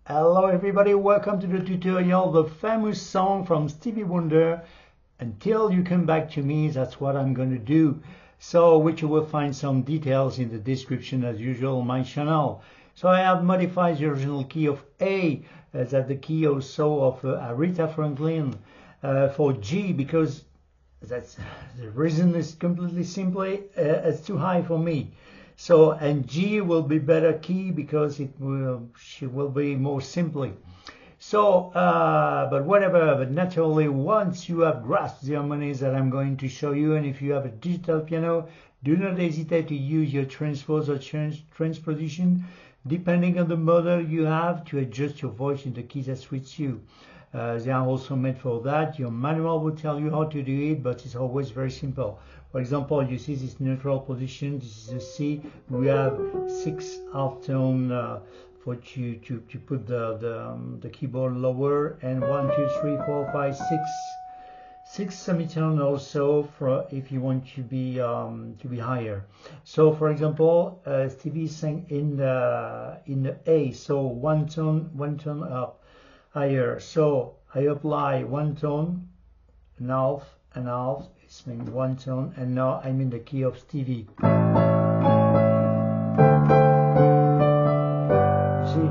Hello everybody, welcome to the tutorial, the famous song from Stevie Wonder, Until You Come Back to Me. That's what I'm going to do. So, which you will find some details in the description as usual on my channel. So I have modified the original key of A, that's the key also of Aretha Franklin, for G, because that's the reason is completely simply it's too high for me. So, and G will be better key because she will be more simply. So, but whatever, but naturally, once you have grasped the harmonies that I'm going to show you, and if you have a digital piano, do not hesitate to use your transpose or transposition, depending on the model you have, to adjust your voice in the key that suits you. They are also made for that. Your manual will tell you how to do it, but it's always very simple. For example, you see this neutral position. This is a C. We have 6 half tone for you to put the keyboard lower, and 1, 2, 3, 4, 5, 6 semitone also for if you want to be higher. So, for example, Stevie sang in the A, so one tone up higher. So I apply one tone, an half, it's mean one tone, and now I'm in the key of Stevie. See?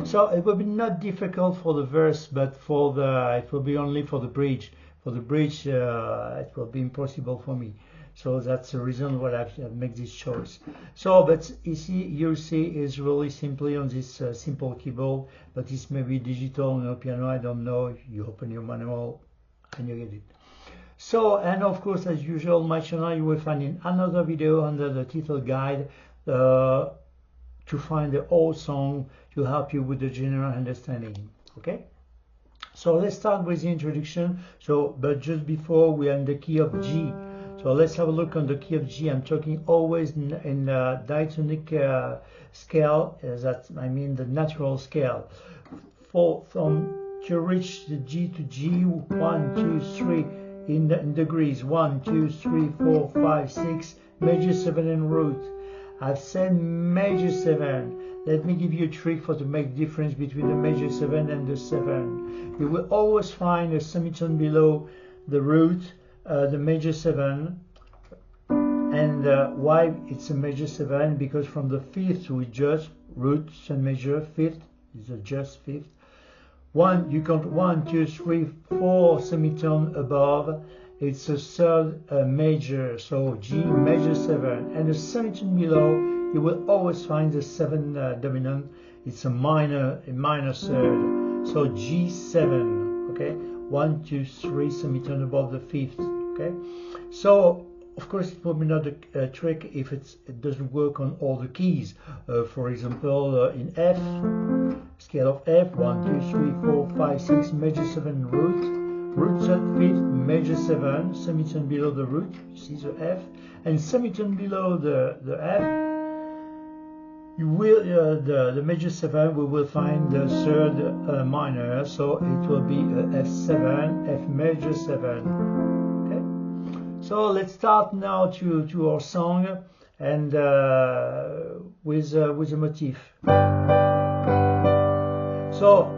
So it will be not difficult for the verse, but for it will be only for the bridge. For the bridge, it will be impossible for me. So that's the reason why I've made this choice. So, but you see is really simply on this simple keyboard, but this may be digital on a piano, I don't know. You open your manual and you get it. So, and of course, as usual, my channel you will find in another video under the title guide to find the whole song to help you with the general understanding. Okay? So let's start with the introduction. So, but just before, we are in the key of G. So let's have a look on the key of G. I'm talking always in diatonic scale. I mean the natural scale. To reach the G to G, 1, 2, 3 in degrees. 1, 2, 3, 4, 5, 6. Major 7 and root. I've said major 7. Let me give you a trick to make difference between the major 7 and the 7. You will always find a semitone below the root, the major 7. And why it's a major 7? Because from the 5th we just root and major, 5th is a just 5th. You count 1, 2, 3, 4 semitone above. It's a third major, so G major 7, and the semitone below you will always find the 7 dominant. It's a minor third, so G7. Okay, 1, 2, 3 semitone above the 5th. Okay, so of course it will be not a trick if it doesn't work on all the keys. For example, in F, scale of F, 1, 2, 3, 4, 5, 6, major 7 root 5th, major 7, semitone below the root, you see the F, and semitone below the F, you will the major 7 we will find the third minor, so it will be F7, F major 7. Okay, so let's start now to our song, and with a motif. So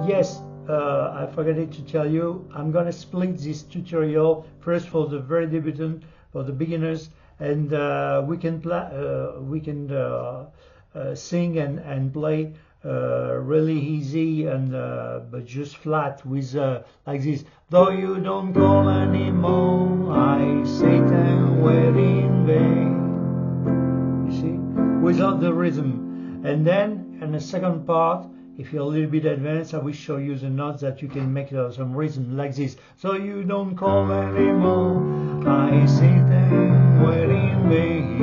yes, I forgot to tell you, I'm gonna split this tutorial first for the very debutant, for the beginners, and we can sing and play really easy, and but just flat with like this. Though you don't call anymore, I Satan wait in vain. You see, without the rhythm, and then in the second part, if you're a little bit advanced, I will show you the notes that you can make some rhythm like this. So you don't call anymore, I sit and wait in vain.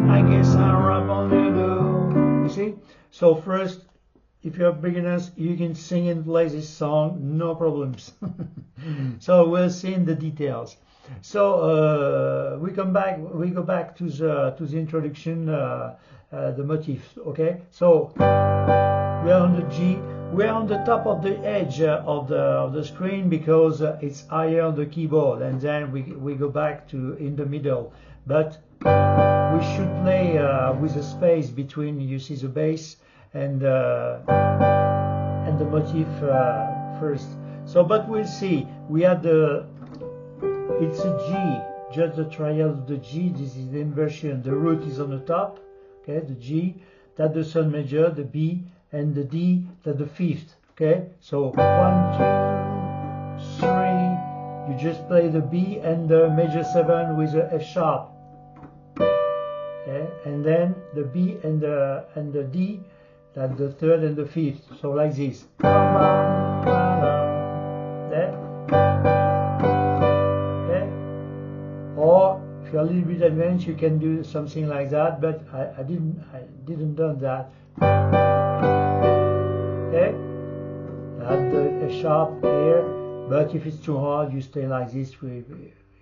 I guess I'll rap on the door. You see? So first, if you're beginners, you can sing and play this song, no problems. So we'll see in the details. So we go back to the introduction. The motif. Okay, so we are on the G. We are on the top of the edge of the screen because it's higher on the keyboard, and then we go back to in the middle. But we should play with a space between, you see, the bass and the motif first. So, but we'll see. We have it's a G, just the triad of the G. This is the inversion. The root is on the top, okay, the G, that's the third major, the B, and the D, that's the fifth, okay. So 1, 2, 3. You just play the B and the major 7 with the F sharp, okay, and then the B and the D, that's the third and the fifth. So like this. There. Okay. Or if you're a little bit advanced, you can do something like that, but I didn't do that. Okay. That's the F sharp here. But if it's too hard, you stay like this.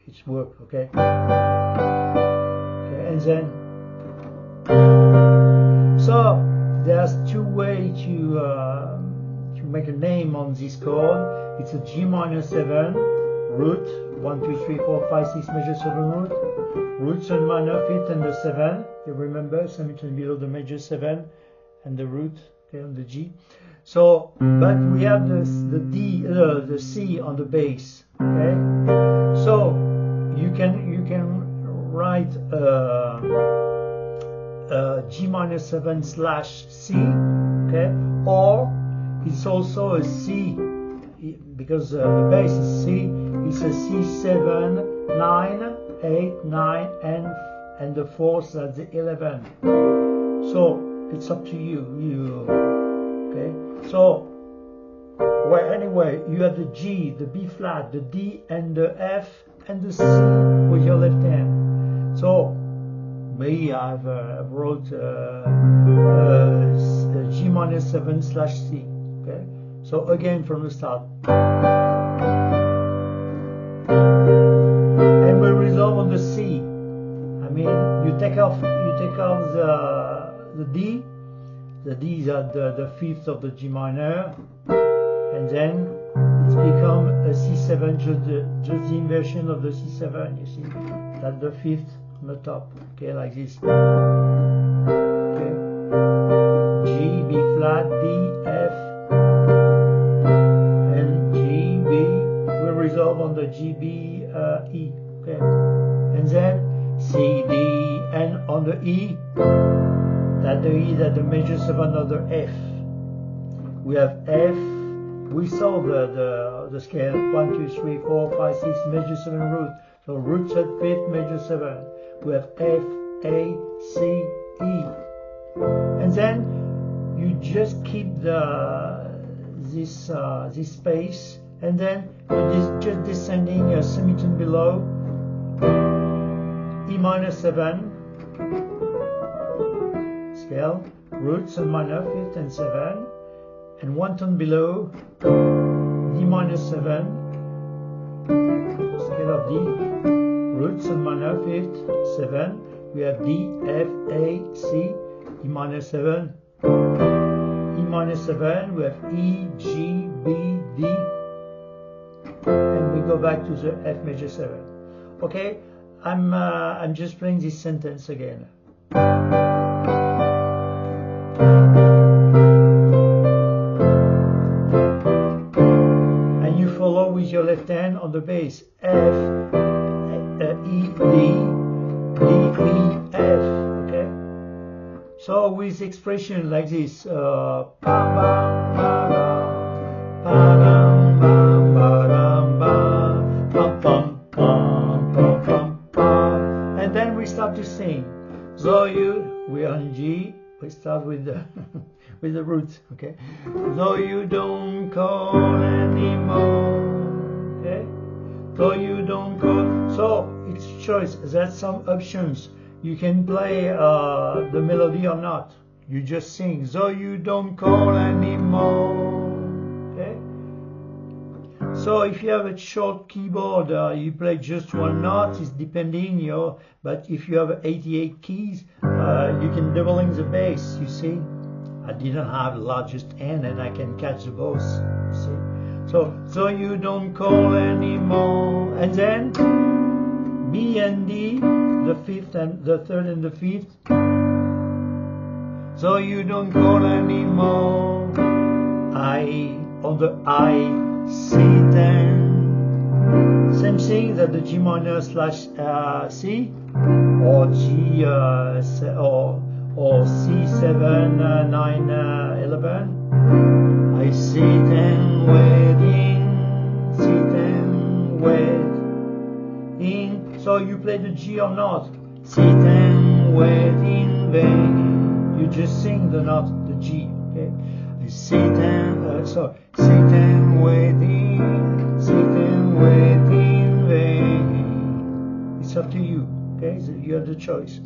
It's work, okay? Okay, and then so there's two ways to make a name on this chord. It's a G minor 7 root, 1, 2, 3, 4, 5, 6 major 7 root, root 7 minor 5th and the 7. You remember, semitone below the major 7 and the root, okay, on the G. So, but we have the C on the bass, okay? So you can write G minor 7 / C, okay? Or it's also a C, because the bass is C. It's a C7, 9, 8, 9, and the fourth, that's the 11. So it's up to you. Okay. So, well, anyway, you have the G, the B flat, the D, and the F, and the C with your left hand. So, me, I've wrote G minor 7 / C. Okay. So again from the start, and we resolve on the C. I mean, you take off the D. The D is at the fifth of the G minor, and then it's become a C7, just the inversion of the C7, you see, that's the fifth on the top, okay, like this, okay, G, B flat, D, F, and G, B, we resolve on the G, B, E, okay, and then C, D, and on the E, that the E, that the major 7 of the F. We have F. We saw the scale 1, 2, 3, 4, 5, 6 major 7 root. So root 3rd, 5th, major 7. We have F, A, C, E, and then you just keep this space, and then you're just descending a semitone below, E minor 7. Scale, root 7 minor 5th and 7, and 1 tone below, D minor 7, scale of D, root 7 minor 5th, 7, we have D, F, A, C, E minor 7, E minor 7, we have E, G, B, D, and we go back to the F major 7. Okay, I'm just playing this sentence again. And you follow with your left hand on the bass. F, E, D, D, E, F. Okay. So with expression like this, and then we start to sing. So we are in G. We start with the with the root, okay? Though you don't call anymore, okay? Though you don't call, so it's choice. There's some options. You can play the melody or not. You just sing. Though you don't call anymore, okay? So if you have a short keyboard, you play just one note. It's depending, but if you have 88 keys, you can doubling the bass, you see. I didn't have the largest hand and I can catch the both, you see. So you don't call anymore. And then B and D, the fifth and the third and the fifth, so you don't call anymore. I on the I, Satan. Same thing that the G minor slash C, or G or C7 9 11. I Satan waiting. So you play the G or not? Satan waiting vain. You just sing the note, the G. Okay. Satan waiting vain. It's up to you. Okay, so you have the choice.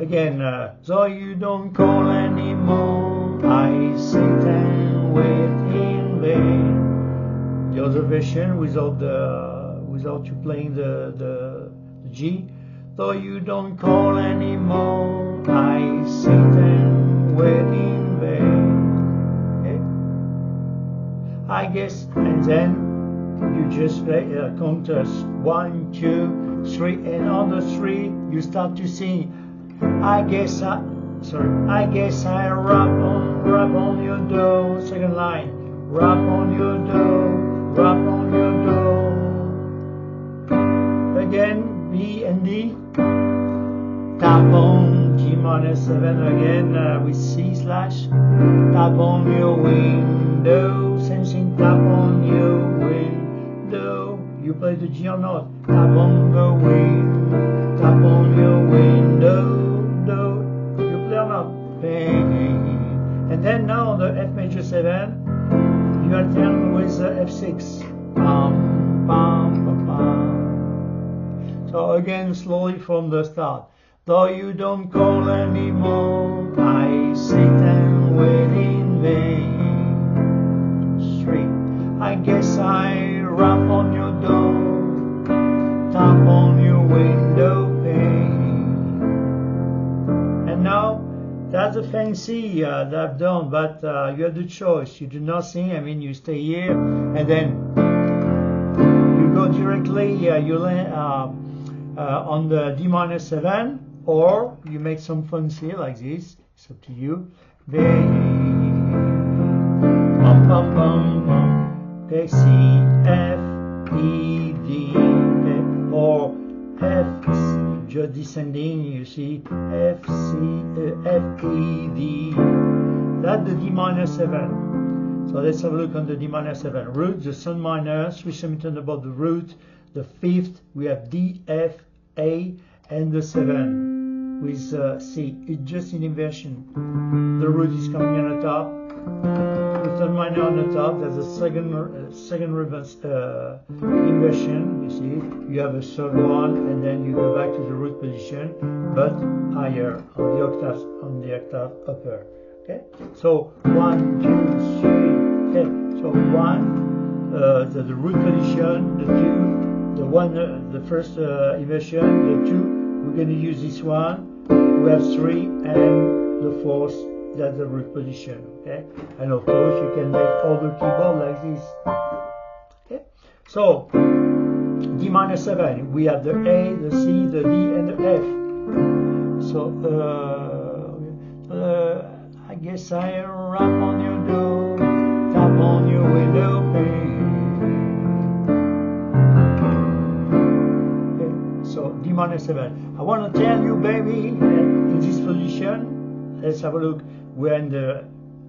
Again, so you don't call anymore. I Satan waiting vain. The other version without you playing the G. Though you don't call anymore, I Satan waiting vain. Okay? I guess, and then you just play count us 1, 2, 3, and on the 3 you start to sing. I guess I rap on your door. Second line, rap on your door. Again, B and D. Tap on G minor 7 again with C slash. Tap on your window. Same thing, tap on your window. You play the G or not? Tap on the window. Tap on your window. You play or not? And then now on the F major 7, you alternate with the F6. Pam, pam, pam, pam. So again, slowly from the start. Though you don't call anymore, I Satan waiting vain. 3. I guess I rap on your door, tap on your window pane. And now, that's a fancy that I've done, but you have the choice. You do nothing, I mean you stay here, and then you go directly, you land on the D minor 7, or you make some fancy like this. It's up to you. Okay, C, F, E, D, okay, or F, just descending, you see, F, C, F, E, D. That's the D minor 7. So let's have a look on the D minor 7. Root, the sun minor, 3 semitones above the root. The 5th, we have D, F, A, and the 7 with C. It's just in inversion. The root is coming on the top. The sun minor on the top. There's a second reverse inversion. You see, you have a third one, and then you go back to the root position, but higher on the octave upper. Okay. So 1, 2, 3. Okay. So 1, the root position. The 2. The one, the first inversion, the 2, we're going to use this one. We have 3, and the 4th, that's the root position. Okay, and of course you can make all the keyboard like this. Okay, so D minor 7, we have the A, the C, the D, and the F. So I guess I rap on your door, tap on your window pane. So D minor 7. I want to tell you, baby, in this position, let's have a look. We're in the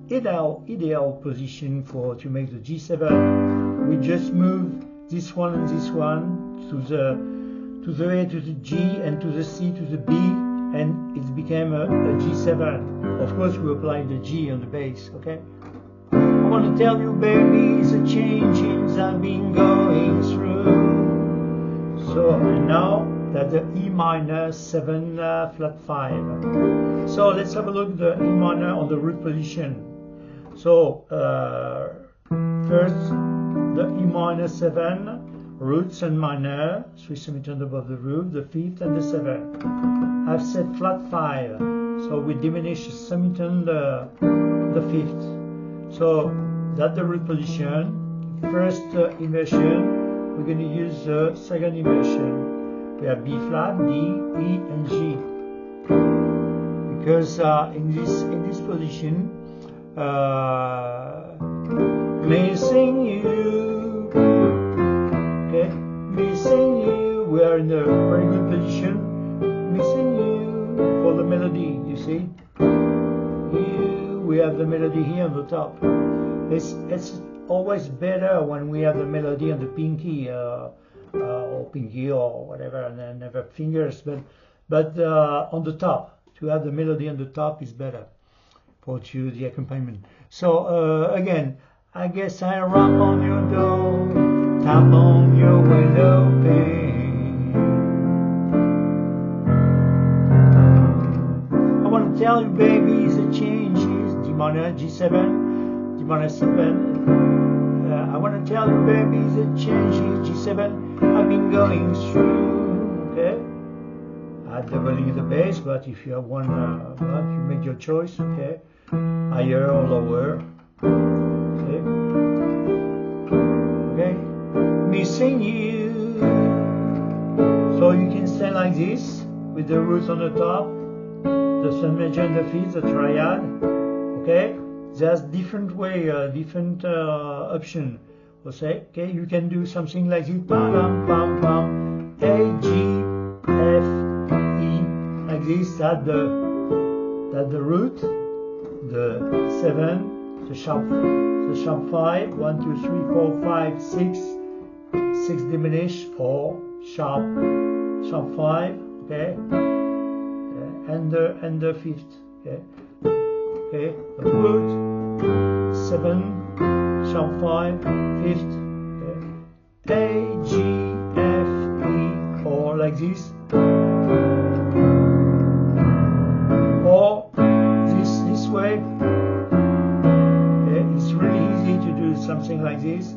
ideal position to make the G7. We just move this one and this one to the A, to the G, and to the C, to the B, and it became a G7. Of course, we apply the G on the bass. Okay. I want to tell you, baby, the changes I've been going through. So and now that's the E minor 7 flat 5. So let's have a look at the E minor on the root position. So first the E minor 7 root and minor, 3 semitones above the root, the 5th and the 7th. I've said flat 5, so we diminish a semitone the 5th. So that's the root position. First inversion. We're going to use the second inversion. We have B flat, D, E, and G. We because in this position, missing you, okay, missing you. We are in a very good position, missing you for the melody. You see, we have the melody here on the top. It's always better when we have the melody on the pinky or pinky or whatever, and then never fingers, but on the top. To have the melody on the top is better for the accompaniment. So again, I guess I rap on your door, tap on your window pane. I want to tell you, baby, the change is D minor, G7, D minor 7. I want to tell you, baby, the change is G7. I've been going through, okay? Doubling the bass, but if you have one, you make your choice, okay? Higher or lower, okay? Okay? Missing you. So you can stand like this with the roots on the top, the sun major and the fifth, the triad, okay? There's different way, different option. Okay, you can do something like this, pam pam pam, A G F E, like this. That's the root, the 7, the sharp 5, 1 2 3 4 5 6, 6 diminished, 4 sharp 5, okay, and the fifth, okay, okay, the root 7 sharp 5, fifth, okay. A, G, F, E, or like this, or this way. Okay. It's really easy to do something like this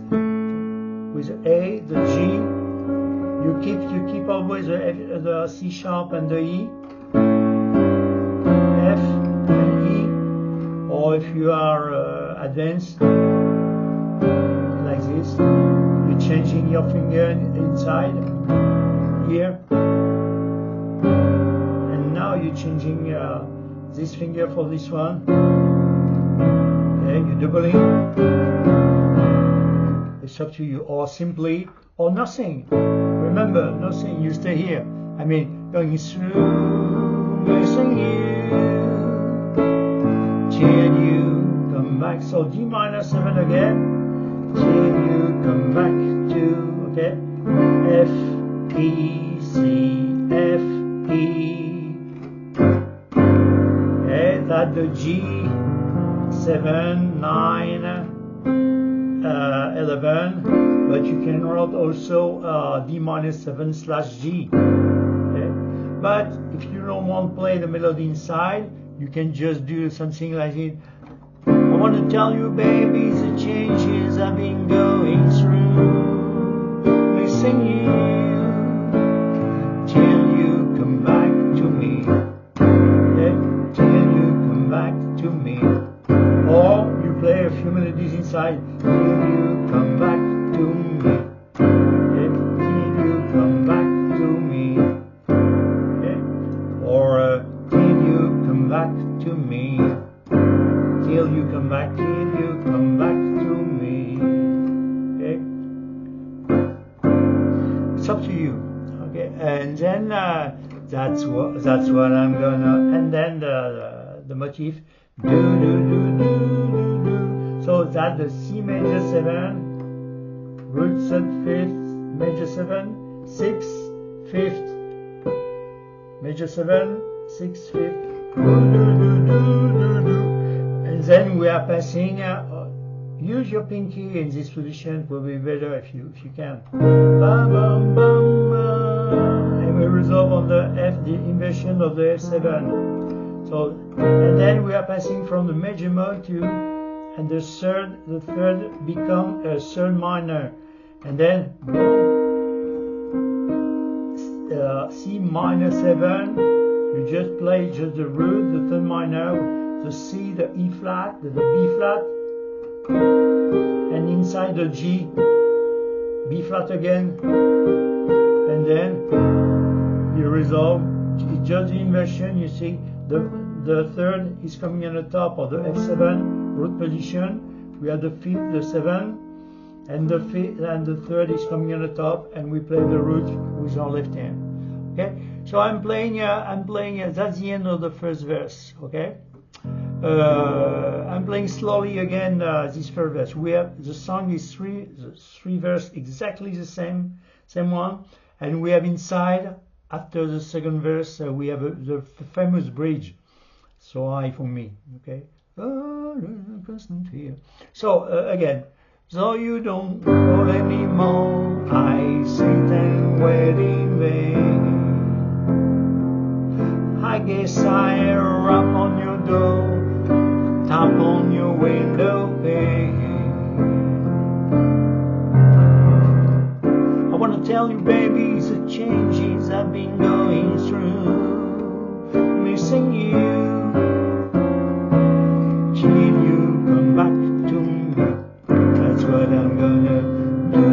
with A, the G. You keep always the C sharp and the E, F and E, or if you are advanced, like this, you're changing your finger inside here, and now you're changing this finger for this one. Okay, you're doubling. It's up to you, or simply, or nothing. Remember, nothing. You stay here. I mean, going through, missing you, till you come back. So D minor 7 again. Till you come back to, okay, F, E, C, F, E, okay, that's the G, 7, 9, 11, but you can write also D minor 7 / G, okay, but if you don't want to play the melody inside, you can just do something like it. I want to tell you, baby, the changes I've been going through, missing you, till you come back to me, okay? Till you come back to me, or you play a few melodies inside, till you come back to me, okay? Till you come back to me, okay? Or till you come back to me. Till you come back to me, okay? It's up to you, okay? And then that's what I'm gonna, and then the motif, do do do do do do. So that's the C major 7, root 7, 5th, major 7, 6, 5th, major 7, 6, 5th, do do do do do do. And then we are passing, use your pinky in this position, it will be better if you can. Bam, bam, bam, and we resolve on the F, the inversion of the F7. So, and then we are passing from the major mode to, and the third become a third minor. And then, C minor 7, you just play just the root, the third minor, the C, the E flat, the B flat, and inside the G, B flat again, and then you resolve. It's just the inversion. You see, the the third is coming on the top of the F7 root position. We have the fifth, the seventh, and the fifth and the third is coming on the top, and we play the root with our left hand. Okay, so I'm playing. That's the end of the first verse. Okay, I'm playing slowly again. This first verse. We have the song is three verse exactly the same one, and we have inside after the second verse we have the famous bridge. So high for me. Okay. Constant here. So again. So you don't call anymore, I sit and wait in vain. I guess I rap on your door, tap on your window pane. I wanna tell you, baby, the changes I've been going through, missing you. Till you come back to me. That's what I'm gonna do.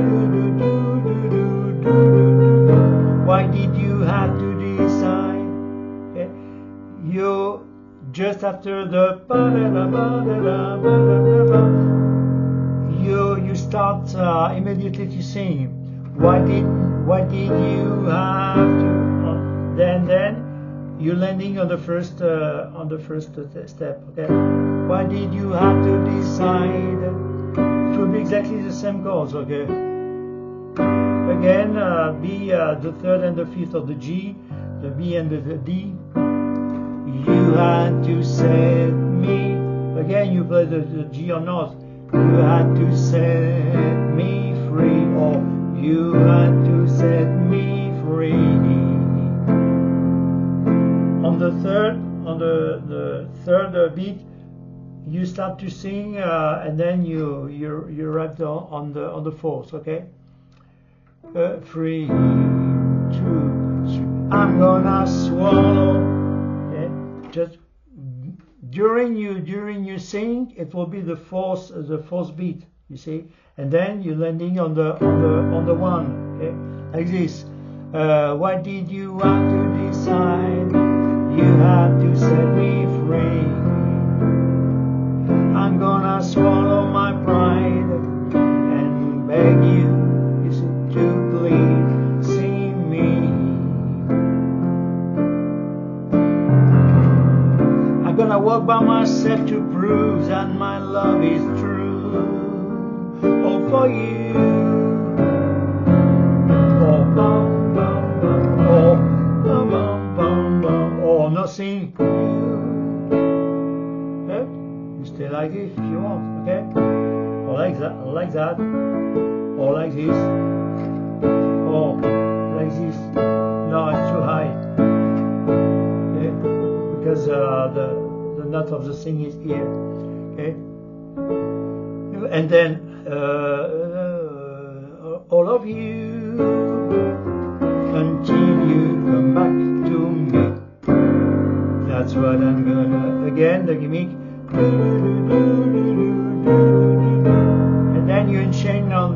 Why did you have to decide? Okay. You just after the you start immediately to sing. Why did you have to? Then you're landing on the first step. Okay. Why did you have to decide? It will be exactly the same chords, okay? Again, B, the third and the fifth of the G, the B and the D. You had to set me. Again, you play the G or not. You had to set me free, or you had to set me free. On the third beat, you start to sing, and then you write on the fourth, okay? 3, 2, 3. I'm gonna swallow. Okay? Just during you sing, it will be the fourth beat, you see, and then you're landing on the one, okay? Like this. Why did you have to decide? You had to set me free. I'm gonna swallow my pride and beg you to please see me. I'm gonna walk by myself to prove that my love is true. All for you. Or nothing. Stay like this if you want, okay? Or like that, or like that, or like this, or like this. No, it's too high, okay? Because the note of the thing is here, okay? And then all of you until you come back to me. That's what I'm gonna. Again, the gimmick. And then you enchain on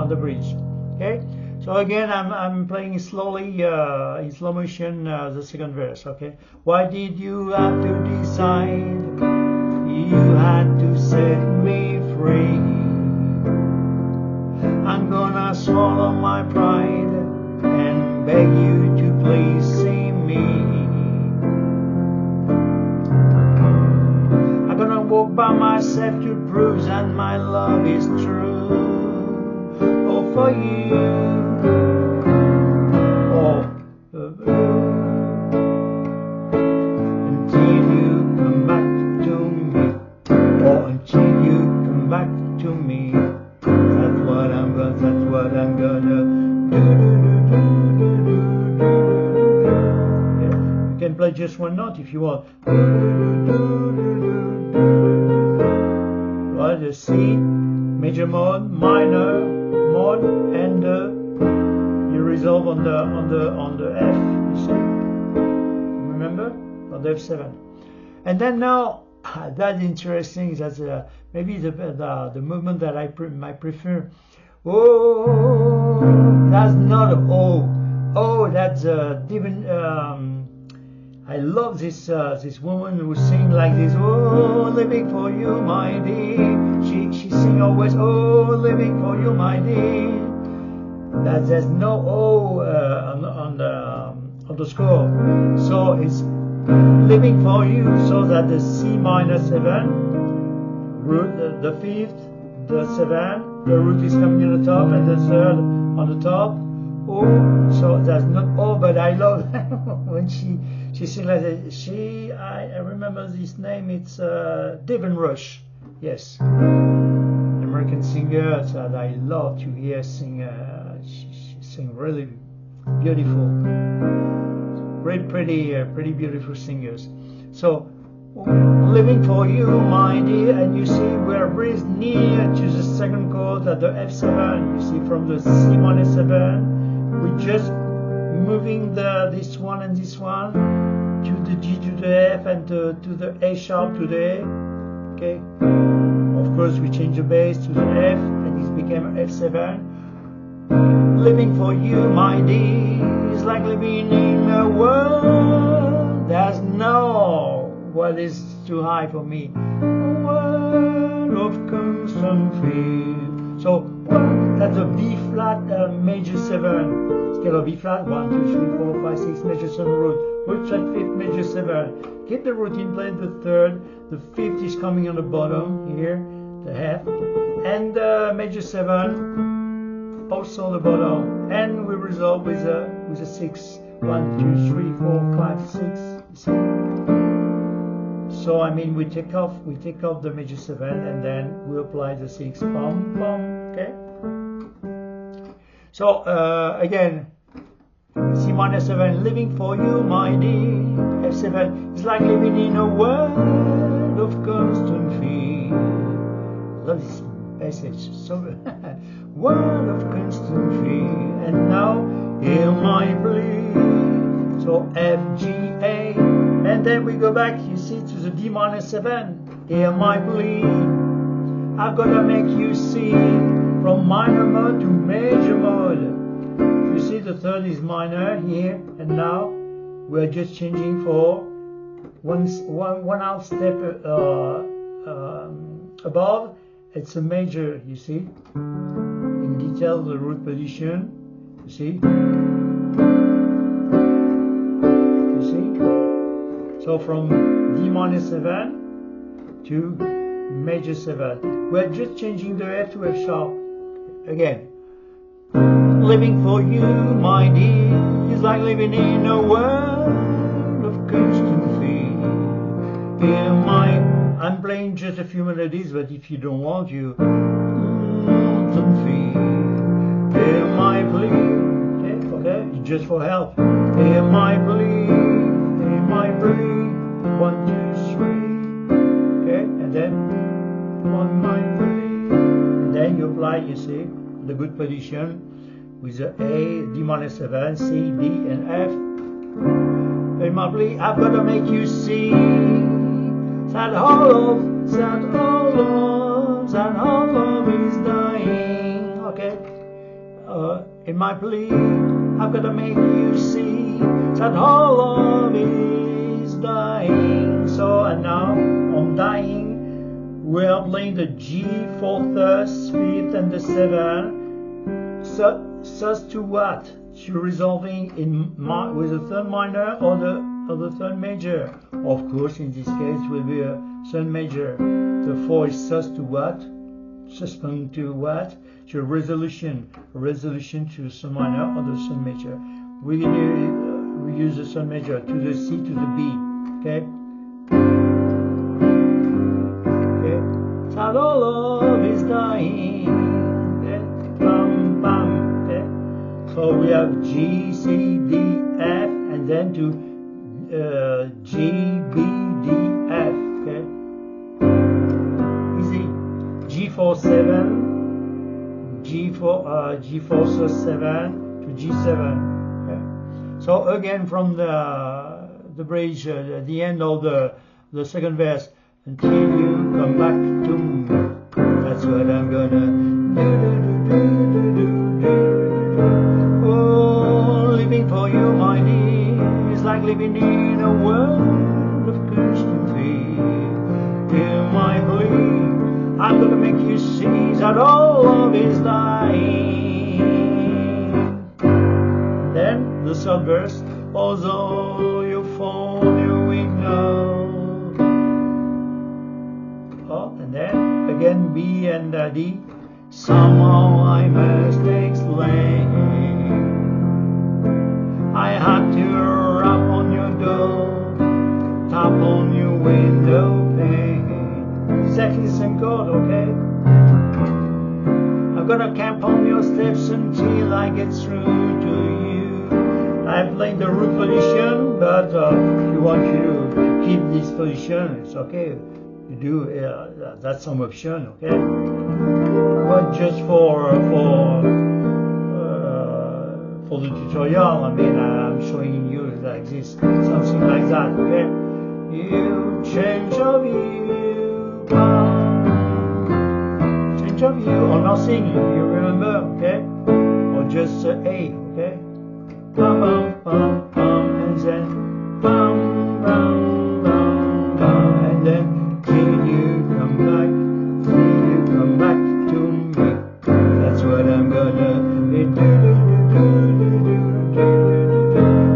the bridge. Okay. So again, I'm playing slowly in slow motion the second verse. Okay. Why did you have to decide? You had to set me free. I'm gonna swallow my pride and beg you to please see me. Walk by myself to prove that my love is true. Oh, for you. Oh, until you come back to me. Oh, until you come back to me. That's what I'm gonna do. Yeah. You can play just one note if you want. Well, the C, major mode, minor mode, and you resolve on the F. You see, remember, on the F7. And then now, that's interesting. That's maybe the movement that I prefer. Oh, that's not a O. Oh, that's a different. I love this woman who sing like this. Oh, living for you, my dear. She sing always. Oh, living for you, my dear. That there's no O on the score, so it's living for you. So that the C minor 7 root, the 5th, the 7, the root is coming on the top, and the 3rd on the top. Oh, so there's not O, but I love when she sings like that. I remember this name. It's Devon Rush. Yes, American singer that I love to hear sing. She sing really beautiful, pretty beautiful singers. So, living for you, my dear, and you see we're very near to the second chord at the F7. You see from the C minor 7, we're just moving this one and this one to the G to the F and to the A sharp to the A. Okay. Of course, we change the bass to the F, and it became F7. Living for you, my dear, is like living in a world. There's no what is too high for me. A world of constant fear. So that's a B flat major 7. Scale of B flat. 1, 2, 3, 4, 5, 6 major 7 root. Root flat 5th major 7. Keep the root in place. The 3rd. The 5th is coming on the bottom here. The F. And major 7. Also on the bottom, and we resolve with a 6. 1, 2, 3, 4, 5, 6. So I mean we take off the major 7, and then we apply the 6. Pom pom. Okay. So again, C minor 7, living for you, my dear. F7 is like living in a world of constant fear. Love this passage. So world of constant fear, and now hear my plea. So F, G, A, and then we go back, you see, to the D minor 7. Hear my plea. I've got to make you see from minor mode to major mode. You see, the 3rd is minor here, and now we're just changing for one half step above. It's a major, you see. Detail the root position, you see. So from D minor 7 to major 7, we're just changing the F to F sharp. Again, living for you, my dear, is like living in a world of constant fear. Hear my, I'm playing just a few melodies, but if you don't want, you hear my plea. Okay, just for help. Hear my plea. Hear my plea. 1, 2, 3. Okay, and then on my plea. And then you apply, you see, the good position with the A, D minor 7, C, D, and F. Hear my plea. I've got to make you see that all love is dying. Okay. In my plea, I've got to make you see that all love is dying. So, and now on dying, we are playing the G, 4th, 5th, and the 7. Sus to what? To resolving with the 3rd minor or the 3rd major. Of course, in this case, will be a 3rd major. The 4 is sus to what? Suspend to what? To resolution to the 3rd minor or the 3rd major. We use the 3rd major to the C to the B. Okay. Okay. That all love is dying. Okay. Bam bam. Okay. So we have G, C, D, F, and then to G, B, D, F. Okay. Easy. G4, 7. G4 sus 7 to G7. Okay. So again from the bridge, the end of the second verse, until you come back to me. That's what I'm gonna do. Oh, living for you, my dear, is like living in a world of constant fear. In my plea, I'm gonna make you see that all love is dying. Then the third verse, although you found your window. Oh, and then again B and D. Somehow I must explain. I had to rap on your door, tap on your window pane. Exactly the same chord, okay? I'm gonna camp on your steps until I get through to you. I'm playing the root position, but if you want to keep this position, it's okay. You do, that's some option, okay? But just for the tutorial, I mean, I'm showing you like this, something like that, okay? You change of view, change of view, or nothing, you remember, okay? Or just A, okay? Bum, bum, bum, bum, and then bum, bum, bum, bum, and then till you come back to me. That's what I'm gonna do.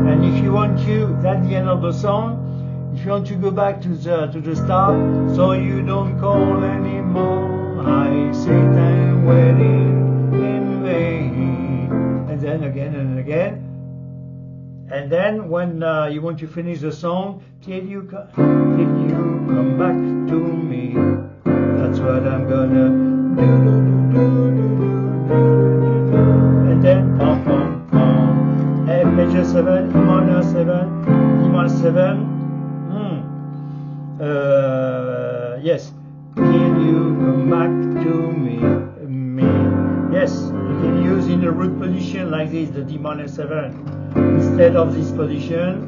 And if you want to, that's the end of the song. If you want to go back to the start, so you don't call anymore, I sit and waiting in vain. And then again and again. And then when you want to finish the song, till you come back to me. That's what I'm gonna do. And then pom pom pom, F major 7, E minor 7, D minor 7. Yes, till you come back to me. Yes, you can use in the root position like this, the D minor 7. Instead of this position,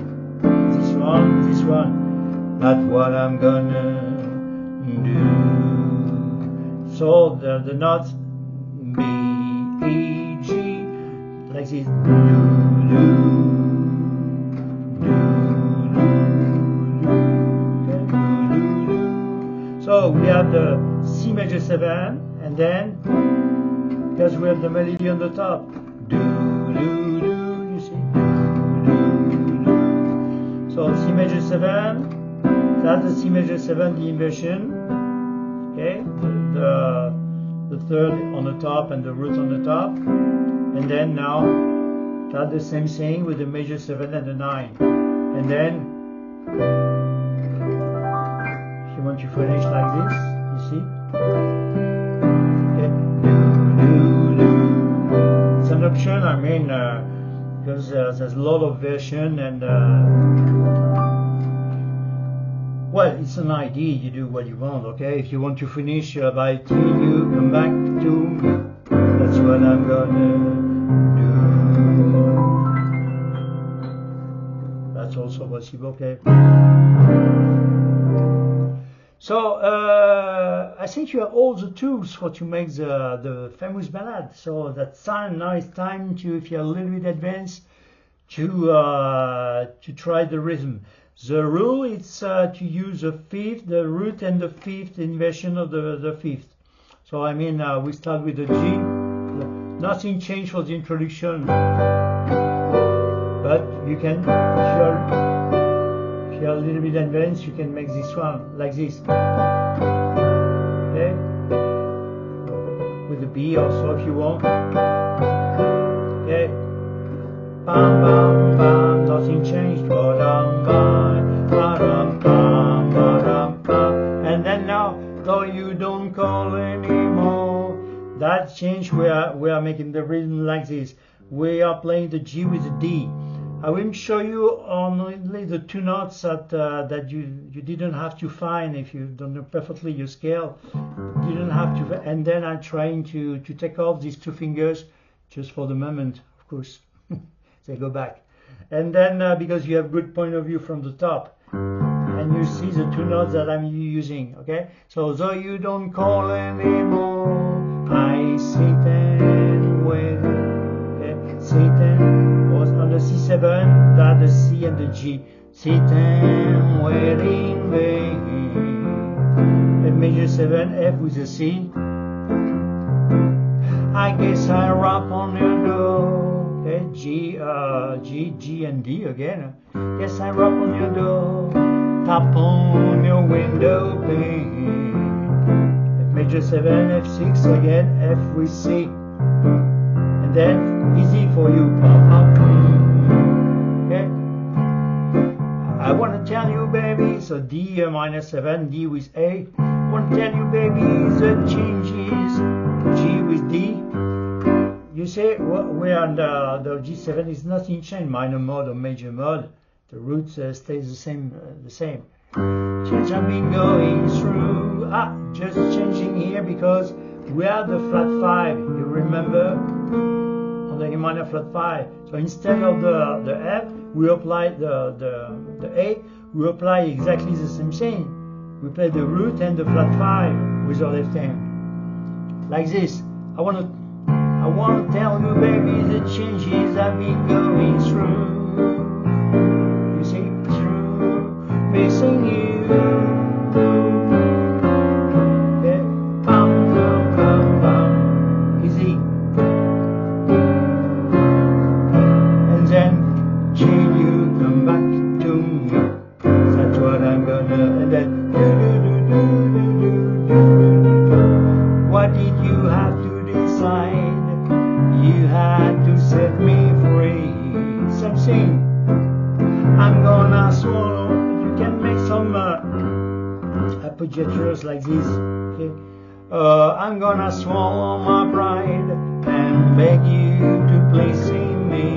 this one, that's what I'm gonna do. So the notes B, E, G, like this, So we have the C major 7, and then, because we have the melody on the top, you see? So C major 7, that's the C major 7, the inversion, okay? The third on the top and the root on the top, and then now that's the same thing with the major 7 and the 9, and then if you want to finish like this, you see? Okay. It's an option, I mean, because there's a lot of version and well, it's an idea, you do what you want, okay? If you want to finish by till you come back to me, that's what I'm gonna do. That's also possible, okay? So, I think you have all the tools for to make the famous ballad. So that's time, now it's time to, if you're a little bit advanced, to try the rhythm. The rule is to use the fifth, the root and the fifth inversion of the fifth. So I mean, we start with the G. Nothing changed for the introduction, but you can, if you're a little bit advanced, you can make this one like this. Okay, with the B also if you want. Okay, bam bam bam, nothing changed. And then now, though you don't call anymore, that change we are making the rhythm like this. We are playing the G with the D. I will show you only the two notes that you didn't have to find if you don't know perfectly your scale. You didn't have to, and then I'm trying to take off these two fingers just for the moment, of course. They go back. And then because you have good point of view from the top, and you see the two notes that I'm using, okay? So though you don't call anymore, I sit and wait. Okay? Satan was on the C7, that the C and the G. Satan wedding vain. F major 7, F with a C. I guess I rap on your door. Okay, G, G and D again. Yes, I rap on your door. Tap on your window pane. F major 7, F6 again, F with C. And then easy for you. Okay. I want to tell you, baby. So D minor 7, D with A. I want to tell you, baby, the changes. G with D. You say we're on the G7 is nothing changed, minor mode or major mode. The root stays the same. Change I've been going through. Just changing here because we have the flat 5. You remember on the A minor flat 5. So instead of the F, we apply the A. We apply exactly the same thing. We play the root and the flat 5 with our left hand. Like this. I want to tell you, baby, the changes I've been going through. You see, through missing you. Okay, bum, easy. And then, till you come back to me. That's what I'm gonna. And then, what did you have to decide? You had to set me free. Something I'm gonna swallow. You can make some appoggiatures like this. Okay. I'm gonna swallow my pride and beg you to please me.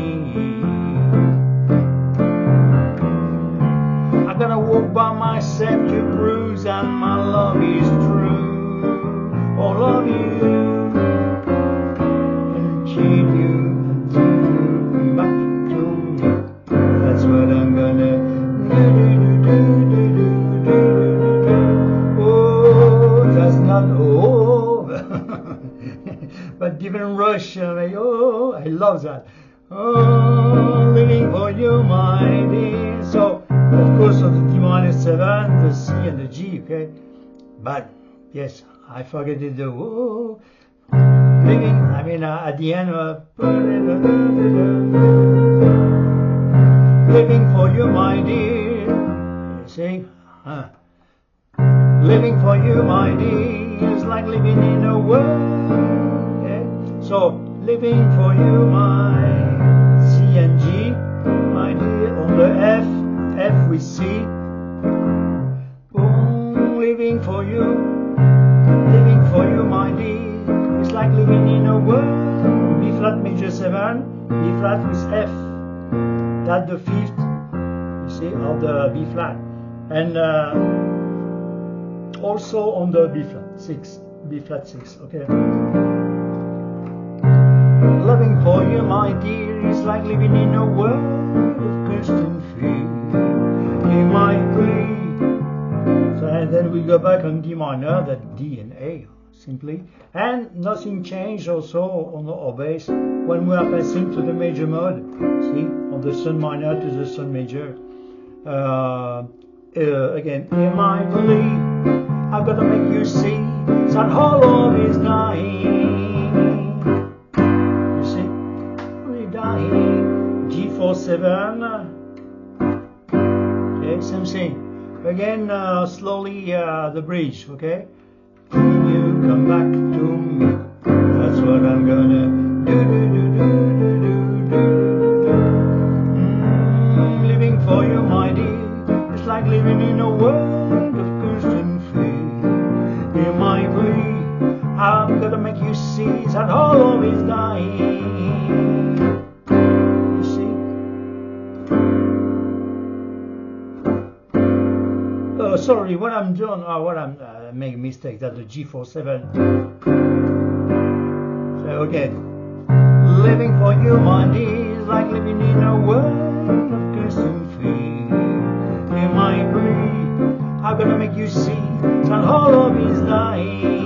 I'm gonna walk by myself to prove that my love is true. All of you. But different rush, oh, I love that. Oh, living for you, my dear. So, of course, of the D minor 7, the C and the G, okay? But, yes, I forget it, the oh, living, I mean, at the end, living for you, my dear. You see? Living for you, my dear, is like living in a world. So, living for you, my C and G, my dear, on the F, F with C. Oh, living for you, my dear, it's like living in a world. B flat major 7, B flat with F, that's the 5th, you see, of the B flat. And also on the B flat 6, B flat 6, okay. Loving for you, my dear, is like living in a world of constant fear. In my plea. So, and then we go back on D minor, that D and A, simply. And nothing changed also on our bass when we are passing to the major mode. See, on the Sun minor to the Sun major. Again, in my plea, I've got to make you see that all love is dying. G4-7, okay, same thing. Again, slowly the bridge, okay? When you come back to me, that's what I'm gonna do. Living for you, my dear, it's like living in a world of constant fear. In my plea, I've got to make you see that all love is dying. Sorry, what I'm doing, what I'm making mistake, that's the G4-7. So, okay. Living for you, my dear, is like living in a world of constant fear. In my plea, I'm gonna make you see that all love is dying.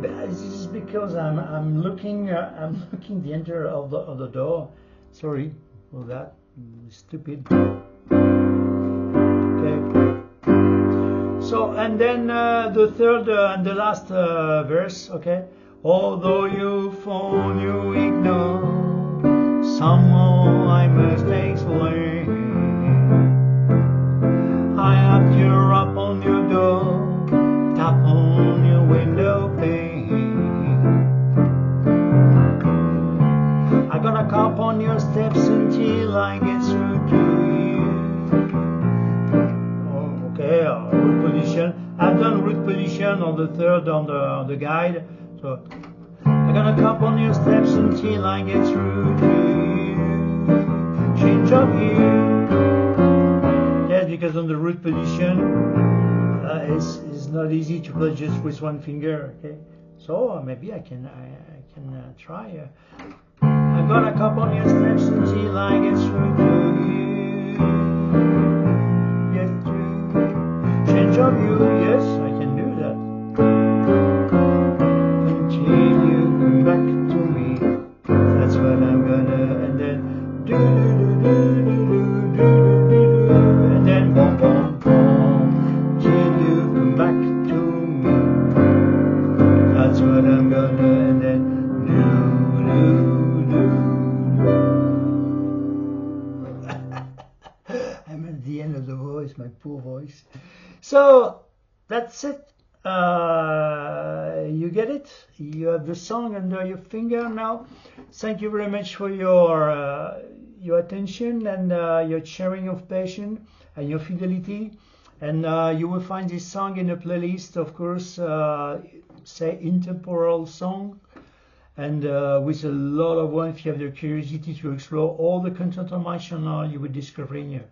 This is because because I'm looking the enter of the door. Sorry for that. Stupid. Okay. So and then the third and the last verse. Okay. Although you phone, you ignore. Somehow I must explain. I have to rap on your door, tap on your window pane. I'm gonna cop on your steps until I get through to you. Oh, okay, root position. I've done root position on the third on the guide. So I'm gonna cop on your steps until I get through to you. Change of you. Yes, because on the root position it's not easy to play just with one finger. Okay, so maybe I can try. I'm gonna cop on your steps until I get through to you. Get through. Change of you. Yes, I can do that. Until you come back to me. That's what I'm gonna. And then do do do do do do do. And then boom boom boom. Till you come back to me. That's what I'm gonna. And then do do. I'm at the end of the voice, my poor voice. So that's it. You get it? You have the song under your finger now. Thank you very much for your attention and your sharing of passion and your fidelity. And you will find this song in a playlist, of course, say intemporal song. And with a lot of one, if you have the curiosity to explore all the content on my channel, you will discover here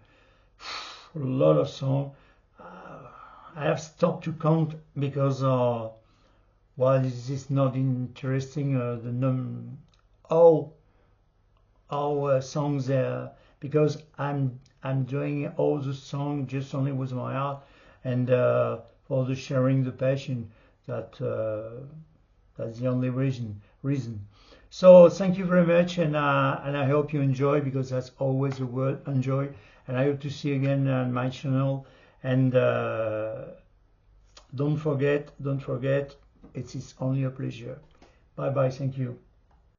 a lot of songs. I have stopped to count because while this is not interesting, all songs there, because I'm doing all the songs just only with my heart and for the sharing the passion that's the only reason. So thank you very much, and I hope you enjoy, because that's always the word, enjoy. And I hope to see you again on my channel. And don't forget, it is only a pleasure. Bye bye. Thank you.